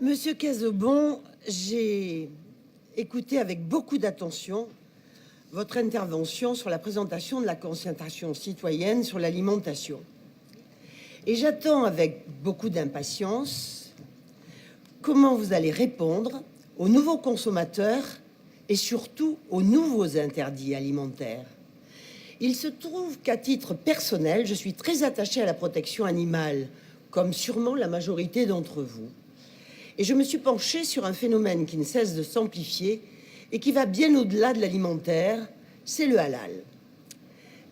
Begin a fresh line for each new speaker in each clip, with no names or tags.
Monsieur Cazobon, j'ai écouté avec beaucoup d'attention votre intervention sur la présentation de la concertation citoyenne sur l'alimentation. Et j'attends avec beaucoup d'impatience comment vous allez répondre aux nouveaux consommateurs et surtout aux nouveaux interdits alimentaires. Il se trouve qu'à titre personnel, je suis très attachée à la protection animale, comme sûrement la majorité d'entre vous. Et je me suis penchée sur un phénomène qui ne cesse de s'amplifier et qui va bien au-delà de l'alimentaire, c'est le halal.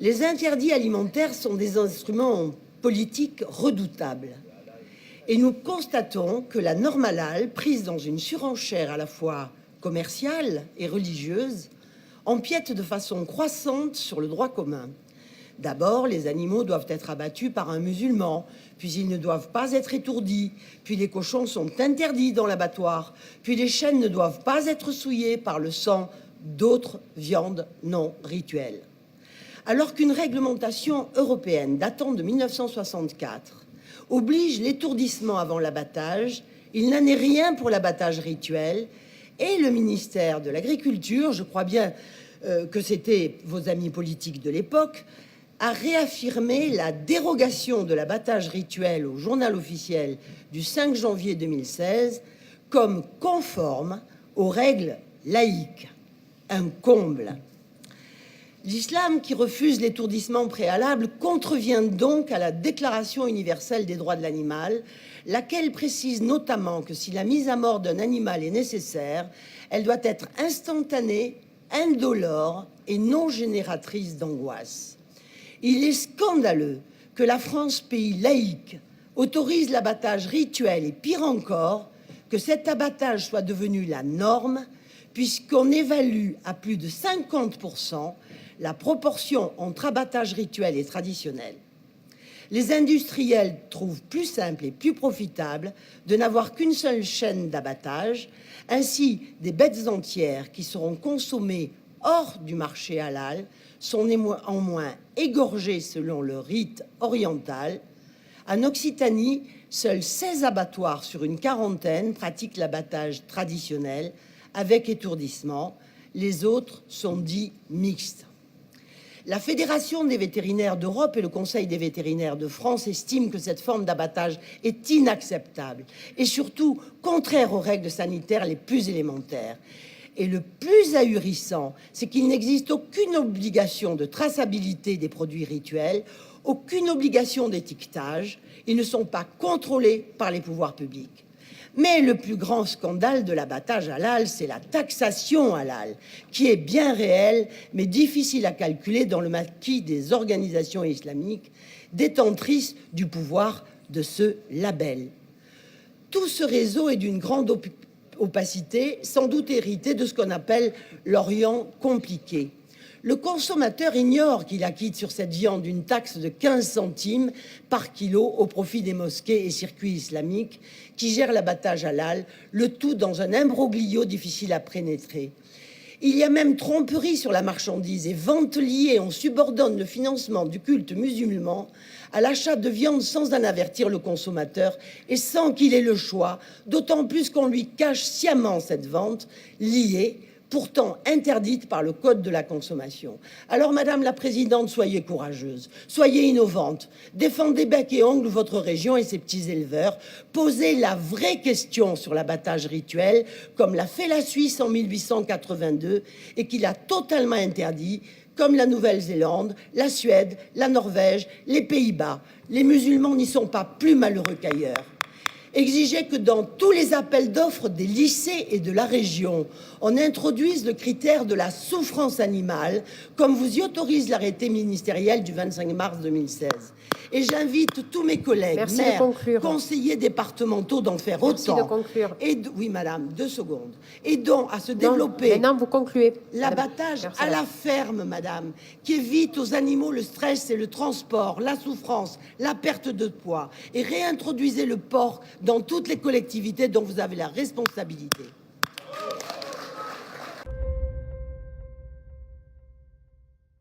Les interdits alimentaires sont des instruments politiques redoutables. Et nous constatons que la norme halal, prise dans une surenchère à la fois commerciale et religieuse, empiète de façon croissante sur le droit commun. D'abord, les animaux doivent être abattus par un musulman, puis ils ne doivent pas être étourdis, puis les cochons sont interdits dans l'abattoir, puis les chènes ne doivent pas être souillées par le sang d'autres viandes non rituelles. Alors qu'une réglementation européenne datant de 1964 oblige l'étourdissement avant l'abattage, il n'en est rien pour l'abattage rituel, et le ministère de l'Agriculture, je crois bien que c'était vos amis politiques de l'époque, a réaffirmé la dérogation de l'abattage rituel au journal officiel du 5 janvier 2016 comme conforme aux règles laïques. Un comble. L'islam, qui refuse l'étourdissement préalable, contrevient donc à la Déclaration universelle des droits de l'animal, laquelle précise notamment que si la mise à mort d'un animal est nécessaire, elle doit être instantanée, indolore et non génératrice d'angoisse. Il est scandaleux que la France, pays laïque, autorise l'abattage rituel et pire encore, que cet abattage soit devenu la norme, puisqu'on évalue à plus de 50% la proportion entre abattage rituel et traditionnel. Les industriels trouvent plus simple et plus profitable de n'avoir qu'une seule chaîne d'abattage. Ainsi, des bêtes entières qui seront consommées hors du marché halal sont néanmoins égorgées selon le rite oriental. En Occitanie, seuls 16 abattoirs sur une quarantaine pratiquent l'abattage traditionnel avec étourdissement. Les autres sont dits mixtes. La Fédération des vétérinaires d'Europe et le Conseil des vétérinaires de France estiment que cette forme d'abattage est inacceptable et surtout contraire aux règles sanitaires les plus élémentaires. Et le plus ahurissant, c'est qu'il n'existe aucune obligation de traçabilité des produits rituels, aucune obligation d'étiquetage. Ils ne sont pas contrôlés par les pouvoirs publics. Mais le plus grand scandale de l'abattage halal, c'est la taxation halal, qui est bien réelle, mais difficile à calculer dans le maquis des organisations islamiques détentrices du pouvoir de ce label. Tout ce réseau est d'une grande opacité, sans doute hérité de ce qu'on appelle l'Orient compliqué. Le consommateur ignore qu'il acquitte sur cette viande une taxe de 15 centimes par kilo au profit des mosquées et circuits islamiques qui gèrent l'abattage halal, le tout dans un imbroglio difficile à pénétrer. Il y a même tromperie sur la marchandise et vente liée. On subordonne le financement du culte musulman à l'achat de viande sans en avertir le consommateur et sans qu'il ait le choix, d'autant plus qu'on lui cache sciemment cette vente liée, pourtant interdite par le Code de la consommation. Alors, Madame la Présidente, soyez courageuse, soyez innovante, défendez bec et ongle votre région et ses petits éleveurs, posez la vraie question sur l'abattage rituel, comme l'a fait la Suisse en 1882 et qu'il a totalement interdit, comme la Nouvelle-Zélande, la Suède, la Norvège, les Pays-Bas. Les musulmans n'y sont pas plus malheureux qu'ailleurs. Exigez que dans tous les appels d'offres des lycées et de la région, on introduise le critère de la souffrance animale, comme vous y autorise l'arrêté ministériel du 25 mars 2016. Et j'invite tous mes collègues, maires, conseillers départementaux d'en faire autant.
De conclure.
Oui, madame, 2 secondes. Et donc à se développer.
Maintenant, vous concluez.
L'abattage à la ferme, madame, qui évite aux animaux le stress et le transport, la souffrance, la perte de poids. Et réintroduisez le porc dans toutes les collectivités dont vous avez la responsabilité.